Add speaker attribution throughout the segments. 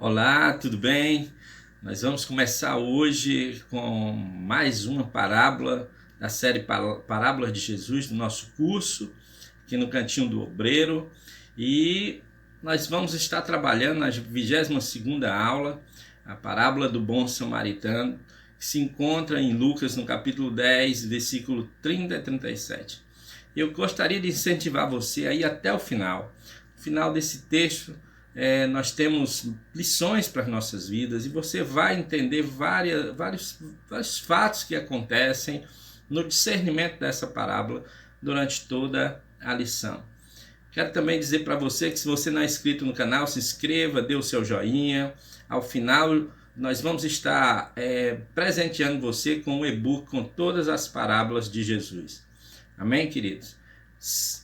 Speaker 1: Olá, tudo bem? Nós vamos começar hoje com mais uma parábola da série Parábolas de Jesus do nosso curso, aqui no Cantinho do Obreiro. E nós vamos estar trabalhando na 22ª aula, a parábola do bom samaritano, que se encontra em Lucas, no capítulo 10, versículo 30 a 37. Eu gostaria de incentivar você a ir até o final. No final desse texto, nós temos lições para as nossas vidas e você vai entender vários fatos que acontecem no discernimento dessa parábola durante toda a lição. Quero também dizer para você que se você não é inscrito no canal, se inscreva, dê o seu joinha. Ao final nós vamos estar presenteando você com um e-book com todas as parábolas de Jesus. Amém, queridos?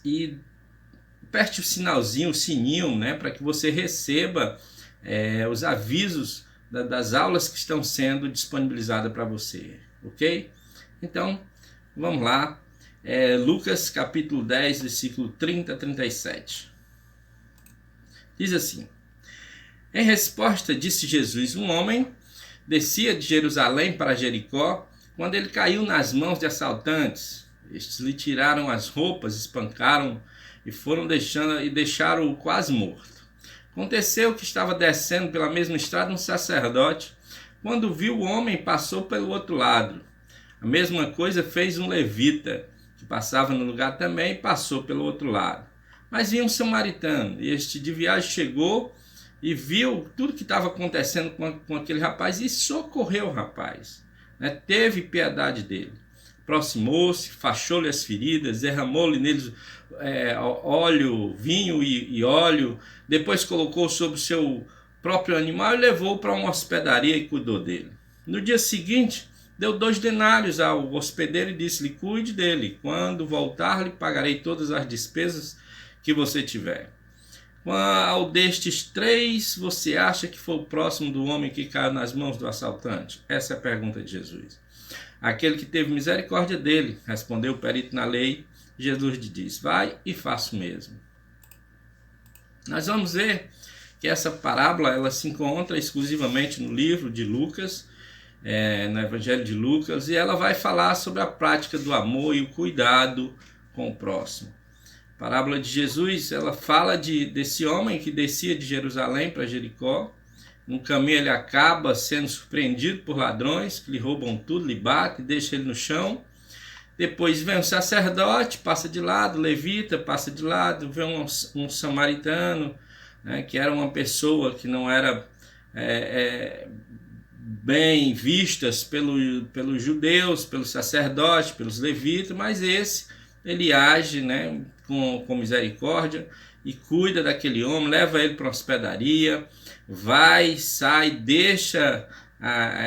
Speaker 1: E aperte o sinalzinho, o sininho, né, para que você receba os avisos das aulas que estão sendo disponibilizadas para você, ok? Então, vamos lá. Lucas capítulo 10, versículo 30 a 37. Diz assim: Em resposta, disse Jesus: Um homem descia de Jerusalém para Jericó quando ele caiu nas mãos de assaltantes. Estes lhe tiraram as roupas, espancaram e deixaram-o quase morto. Aconteceu que estava descendo pela mesma estrada um sacerdote. Quando viu o homem, passou pelo outro lado. A mesma coisa fez um levita, que passava no lugar também, e passou pelo outro lado. Mas vinha um samaritano, e este de viagem chegou e viu tudo que estava acontecendo com aquele rapaz e socorreu o rapaz, né? Teve piedade dele. Aproximou-se, fachou-lhe as feridas, derramou-lhe neles óleo, vinho e óleo, depois colocou sobre o seu próprio animal e levou-o para uma hospedaria e cuidou dele. No dia seguinte, deu 2 denários ao hospedeiro e disse-lhe: Cuide dele, quando voltar lhe pagarei todas as despesas que você tiver. Qual destes 3 você acha que foi o próximo do homem que caiu nas mãos do assaltante? Essa é a pergunta de Jesus. Aquele que teve misericórdia dele, respondeu o perito na lei. Jesus lhe disse: Vai e faça o mesmo. Nós vamos ver que essa parábola ela se encontra exclusivamente no livro de Lucas, no Evangelho de Lucas, e ela vai falar sobre a prática do amor e o cuidado com o próximo. A parábola de Jesus, ela fala desse homem que descia de Jerusalém para Jericó. No caminho ele acaba sendo surpreendido por ladrões que lhe roubam tudo, lhe batem, deixam ele no chão. Depois vem um sacerdote, passa de lado, o levita passa de lado, vem um samaritano, né, que era uma pessoa que não era bem vistas pelos judeus, pelos sacerdotes, pelos levitas, mas ele age, né, com misericórdia e cuida daquele homem, leva ele para uma hospedaria, vai, sai, deixa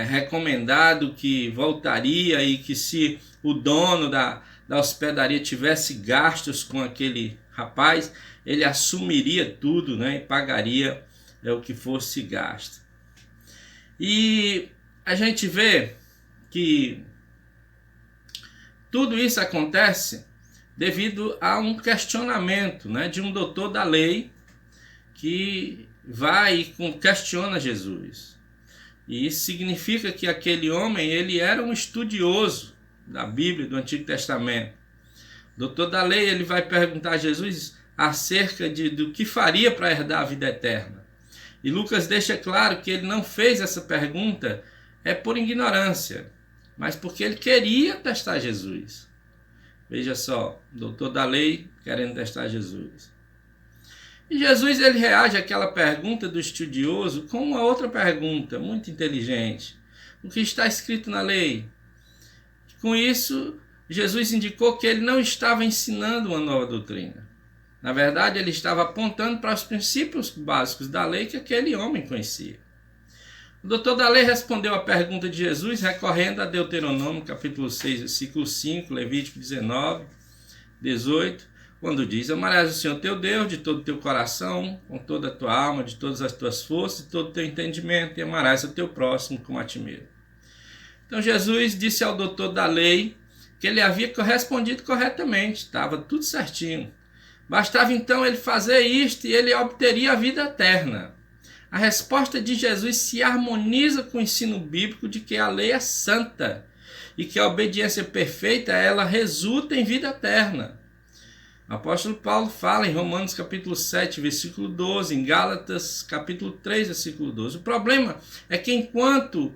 Speaker 1: recomendado que voltaria e que se o dono da hospedaria tivesse gastos com aquele rapaz, ele assumiria tudo, né, e pagaria o que fosse gasto. E a gente vê que tudo isso acontece devido a um questionamento, né, de um doutor da lei que vai e questiona Jesus. E isso significa que aquele homem ele era um estudioso da Bíblia, do Antigo Testamento. O doutor da lei ele vai perguntar a Jesus acerca do que faria para herdar a vida eterna. E Lucas deixa claro que ele não fez essa pergunta por ignorância, mas porque ele queria testar Jesus. Veja só, o doutor da lei querendo testar Jesus. E Jesus ele reage àquela pergunta do estudioso com uma outra pergunta muito inteligente. O que está escrito na lei? Com isso, Jesus indicou que ele não estava ensinando uma nova doutrina. Na verdade, ele estava apontando para os princípios básicos da lei que aquele homem conhecia. O doutor da lei respondeu à pergunta de Jesus recorrendo a Deuteronômio, capítulo 6, versículo 5, Levítico 19, 18, quando diz: Amarás o Senhor teu Deus de todo o teu coração, com toda a tua alma, de todas as tuas forças, de todo o teu entendimento, e amarás o teu próximo como a ti mesmo. Então Jesus disse ao doutor da lei que ele havia respondido corretamente, estava tudo certinho. Bastava então ele fazer isto e ele obteria a vida eterna. A resposta de Jesus se harmoniza com o ensino bíblico de que a lei é santa e que a obediência perfeita ela resulta em vida eterna. O apóstolo Paulo fala em Romanos capítulo 7, versículo 12, em Gálatas capítulo 3, versículo 12. O problema é que enquanto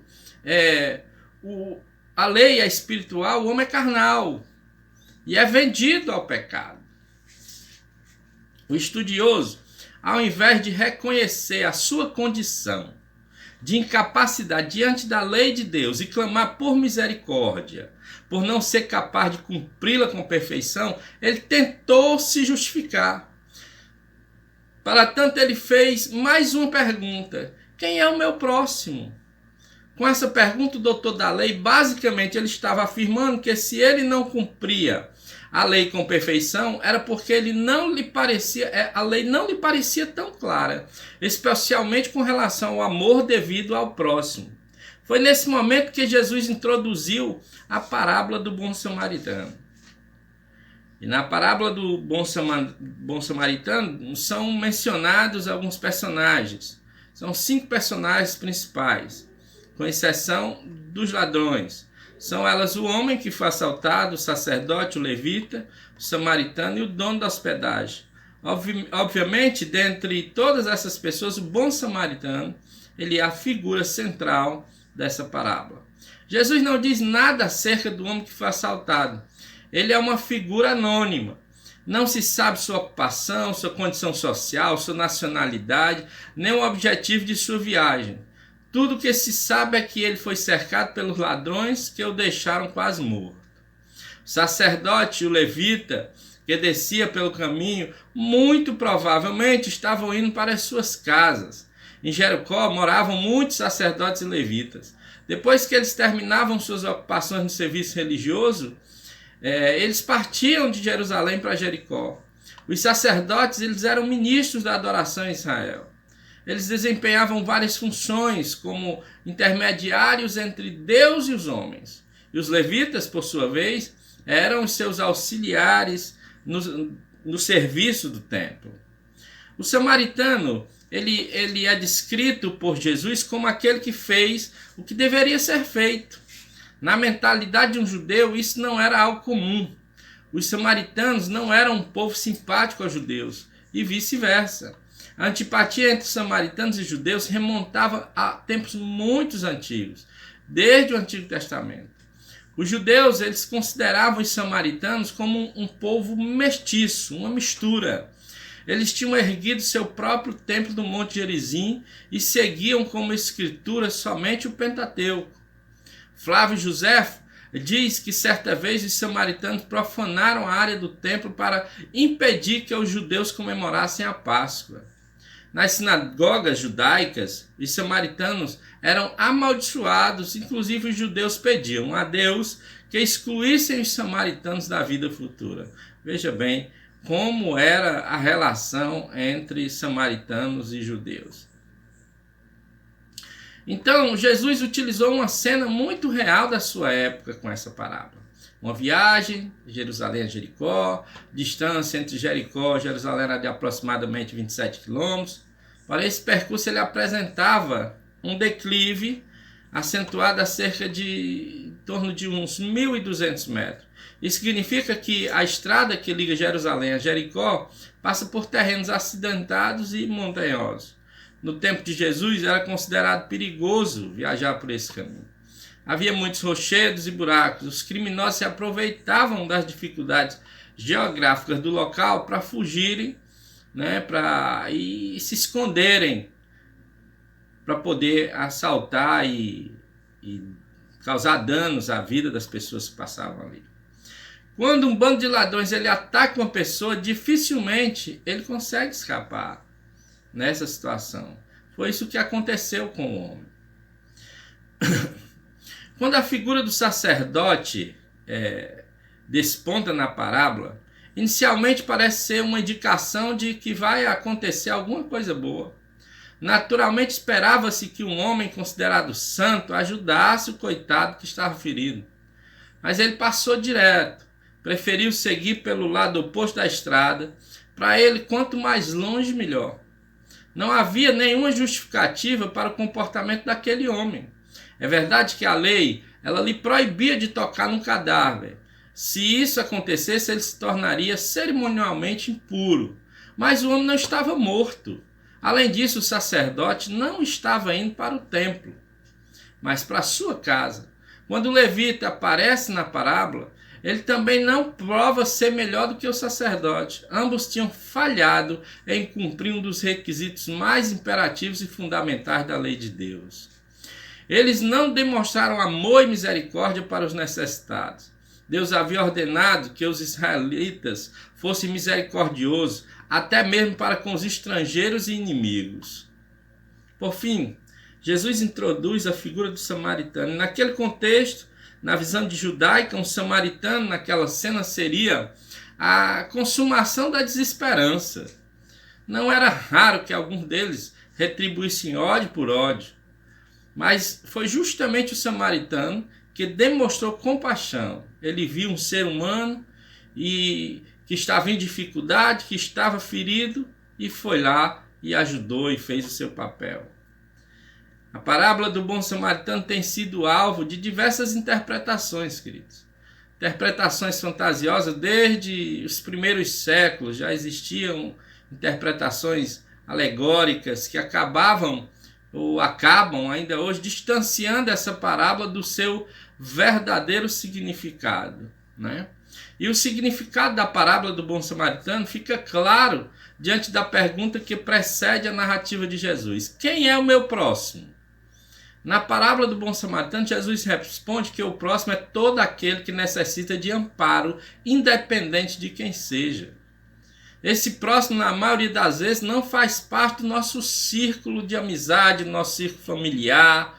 Speaker 1: a lei é espiritual, o homem é carnal e é vendido ao pecado. O estudioso, ao invés de reconhecer a sua condição de incapacidade diante da lei de Deus e clamar por misericórdia, por não ser capaz de cumpri-la com perfeição, ele tentou se justificar. Para tanto, ele fez mais uma pergunta: quem é o meu próximo? Com essa pergunta, o doutor da lei, basicamente, ele estava afirmando que se ele não cumpria a lei com perfeição, era porque a lei não lhe parecia tão clara, especialmente com relação ao amor devido ao próximo. Foi nesse momento que Jesus introduziu a parábola do bom samaritano. E na parábola do bom samaritano são mencionados alguns personagens. São 5 personagens principais, com exceção dos ladrões. São elas o homem que foi assaltado, o sacerdote, o levita, o samaritano e o dono da hospedagem. Obviamente, dentre todas essas pessoas, o bom samaritano ele é a figura central dessa parábola. Jesus não diz nada acerca do homem que foi assaltado. Ele é uma figura anônima. Não se sabe sua ocupação, sua condição social, sua nacionalidade, nem o objetivo de sua viagem. Tudo que se sabe é que ele foi cercado pelos ladrões que o deixaram quase morto. O sacerdote e o levita, que descia pelo caminho, muito provavelmente estavam indo para as suas casas. Em Jericó moravam muitos sacerdotes e levitas. Depois que eles terminavam suas ocupações no serviço religioso, eles partiam de Jerusalém para Jericó. Os sacerdotes eles eram ministros da adoração em Israel. Eles desempenhavam várias funções como intermediários entre Deus e os homens. E os levitas, por sua vez, eram os seus auxiliares no serviço do templo. O samaritano ele é descrito por Jesus como aquele que fez o que deveria ser feito. Na mentalidade de um judeu, isso não era algo comum. Os samaritanos não eram um povo simpático aos judeus e vice-versa. A antipatia entre samaritanos e judeus remontava a tempos muito antigos, desde o Antigo Testamento. Os judeus eles consideravam os samaritanos como um povo mestiço, uma mistura. Eles tinham erguido seu próprio templo no Monte Gerizim e seguiam como escritura somente o Pentateuco. Flávio Joséfo diz que certa vez os samaritanos profanaram a área do templo para impedir que os judeus comemorassem a Páscoa. Nas sinagogas judaicas, os samaritanos eram amaldiçoados, inclusive os judeus pediam a Deus que excluíssem os samaritanos da vida futura. Veja bem como era a relação entre samaritanos e judeus. Então, Jesus utilizou uma cena muito real da sua época com essa parábola. Uma viagem de Jerusalém a Jericó, distância entre Jericó e Jerusalém era de aproximadamente 27 quilômetros. Para esse percurso ele apresentava um declive acentuado a cerca de em torno de uns 1.200 metros. Isso significa que a estrada que liga Jerusalém a Jericó passa por terrenos acidentados e montanhosos. No tempo de Jesus era considerado perigoso viajar por esse caminho. Havia muitos rochedos e buracos. Os criminosos se aproveitavam das dificuldades geográficas do local para fugirem, e se esconderem para poder assaltar e causar danos à vida das pessoas que passavam ali. Quando um bando de ladrões ele ataca uma pessoa, dificilmente ele consegue escapar nessa situação. Foi isso que aconteceu com o homem. Quando a figura do sacerdote desponta na parábola, inicialmente parece ser uma indicação de que vai acontecer alguma coisa boa. Naturalmente esperava-se que um homem considerado santo ajudasse o coitado que estava ferido. Mas ele passou direto, preferiu seguir pelo lado oposto da estrada. Para ele, quanto mais longe, melhor. Não havia nenhuma justificativa para o comportamento daquele homem. É verdade que a lei, ela lhe proibia de tocar num cadáver. Se isso acontecesse, ele se tornaria cerimonialmente impuro. Mas o homem não estava morto. Além disso, o sacerdote não estava indo para o templo, mas para a sua casa. Quando o levita aparece na parábola, ele também não prova ser melhor do que o sacerdote. Ambos tinham falhado em cumprir um dos requisitos mais imperativos e fundamentais da lei de Deus. Eles não demonstraram amor e misericórdia para os necessitados. Deus havia ordenado que os israelitas fossem misericordiosos, até mesmo para com os estrangeiros e inimigos. Por fim, Jesus introduz a figura do samaritano. Naquele contexto, na visão de judaica, um samaritano naquela cena seria a consumação da desesperança. Não era raro que alguns deles retribuíssem ódio por ódio, mas foi justamente o samaritano que demonstrou compaixão. Ele viu um ser humano que estava em dificuldade, que estava ferido, e foi lá e ajudou e fez o seu papel. A parábola do bom samaritano tem sido alvo de diversas interpretações, queridos. Interpretações fantasiosas desde os primeiros séculos. Já existiam interpretações alegóricas que acabavam ou acabam ainda hoje distanciando essa parábola do seu verdadeiro significado, né? E o significado da parábola do bom samaritano fica claro diante da pergunta que precede a narrativa de Jesus: quem é o meu próximo? Na parábola do bom samaritano, Jesus responde que o próximo é todo aquele que necessita de amparo, independente de quem seja. Esse próximo, na maioria das vezes, não faz parte do nosso círculo de amizade, do nosso círculo familiar.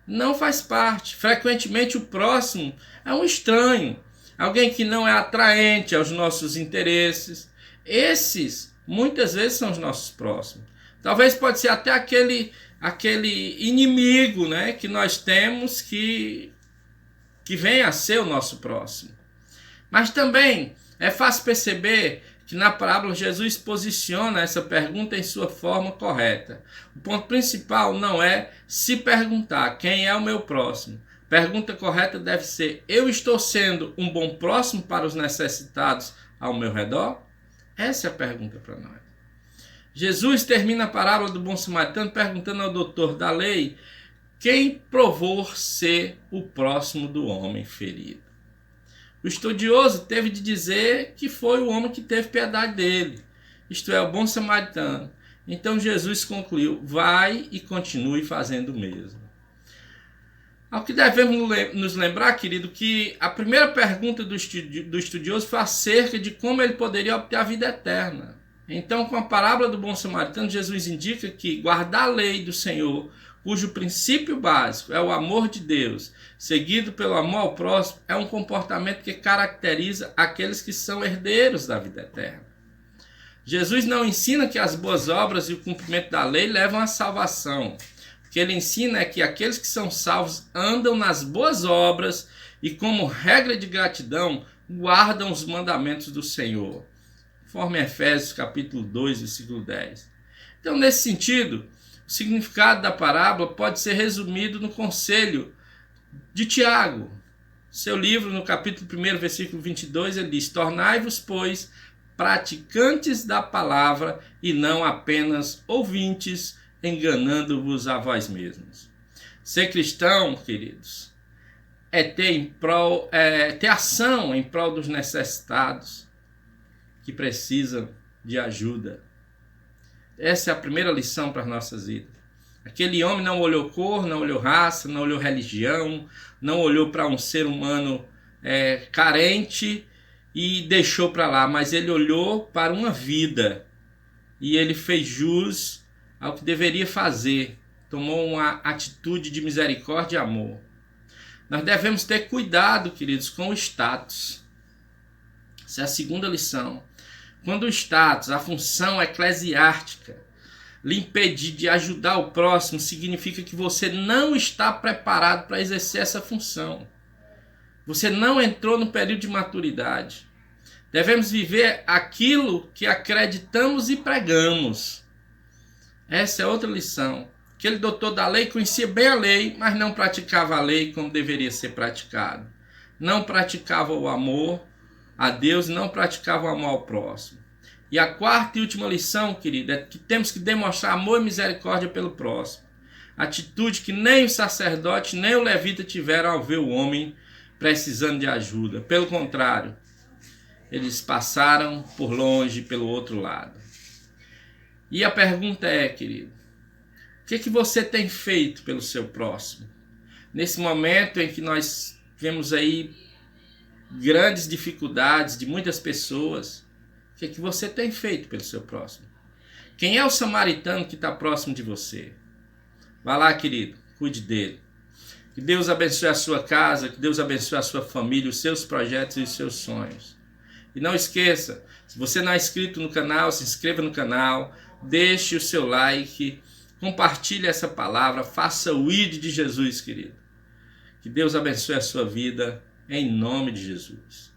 Speaker 1: Não faz parte. Frequentemente o próximo é um estranho, alguém que não é atraente aos nossos interesses. Esses, muitas vezes, são os nossos próximos. Talvez pode ser até aquele inimigo, né, que nós temos que vem a ser o nosso próximo. Mas também é fácil perceber que na parábola Jesus posiciona essa pergunta em sua forma correta. O ponto principal não é se perguntar quem é o meu próximo. A pergunta correta deve ser: eu estou sendo um bom próximo para os necessitados ao meu redor? Essa é a pergunta para nós. Jesus termina a parábola do bom samaritano perguntando ao doutor da lei quem provou ser o próximo do homem ferido. O estudioso teve de dizer que foi o homem que teve piedade dele, isto é, o bom samaritano. Então Jesus concluiu: vai e continue fazendo o mesmo. Ao que devemos nos lembrar, querido, que a primeira pergunta do estudioso foi acerca de como ele poderia obter a vida eterna. Então, com a parábola do bom samaritano, Jesus indica que guardar a lei do Senhor, cujo princípio básico é o amor de Deus, seguido pelo amor ao próximo, é um comportamento que caracteriza aqueles que são herdeiros da vida eterna. Jesus não ensina que as boas obras e o cumprimento da lei levam à salvação. O que ele ensina é que aqueles que são salvos andam nas boas obras e, como regra de gratidão, guardam os mandamentos do Senhor, conforme Efésios capítulo 2, versículo 10. Então, nesse sentido, o significado da parábola pode ser resumido no conselho de Tiago. Seu livro, no capítulo 1, versículo 22, ele diz: tornai-vos, pois, praticantes da palavra e não apenas ouvintes, enganando-vos a vós mesmos. Ser cristão, queridos, é ter ação em prol dos necessitados que precisam de ajuda. Essa é a primeira lição para as nossas vidas. Aquele homem não olhou cor, não olhou raça, não olhou religião, não olhou para um ser humano carente e deixou para lá, mas ele olhou para uma vida e ele fez jus ao que deveria fazer, tomou uma atitude de misericórdia e amor. Nós devemos ter cuidado, queridos, com o status. Essa é a segunda lição. Quando o status, a função eclesiástica, lhe impedir de ajudar o próximo, significa que você não está preparado para exercer essa função. Você não entrou no período de maturidade. Devemos viver aquilo que acreditamos e pregamos. Essa é outra lição. Aquele doutor da lei conhecia bem a lei, mas não praticava a lei como deveria ser praticado. Não praticava o amor a Deus, não praticava o amor ao próximo. E a quarta e última lição, querido, é que temos que demonstrar amor e misericórdia pelo próximo. Atitude que nem o sacerdote nem o levita tiveram ao ver o homem precisando de ajuda. Pelo contrário, eles passaram por longe pelo outro lado. E a pergunta é, querido, o que você tem feito pelo seu próximo? Nesse momento em que nós vemos aí grandes dificuldades de muitas pessoas, o que você tem feito pelo seu próximo? Quem é o samaritano que está próximo de você? Vá lá, querido, cuide dele. Que Deus abençoe a sua casa, que Deus abençoe a sua família, os seus projetos e os seus sonhos. E não esqueça, se você não é inscrito no canal, se inscreva no canal, deixe o seu like, compartilhe essa palavra, faça o ID de Jesus, querido. Que Deus abençoe a sua vida, em nome de Jesus.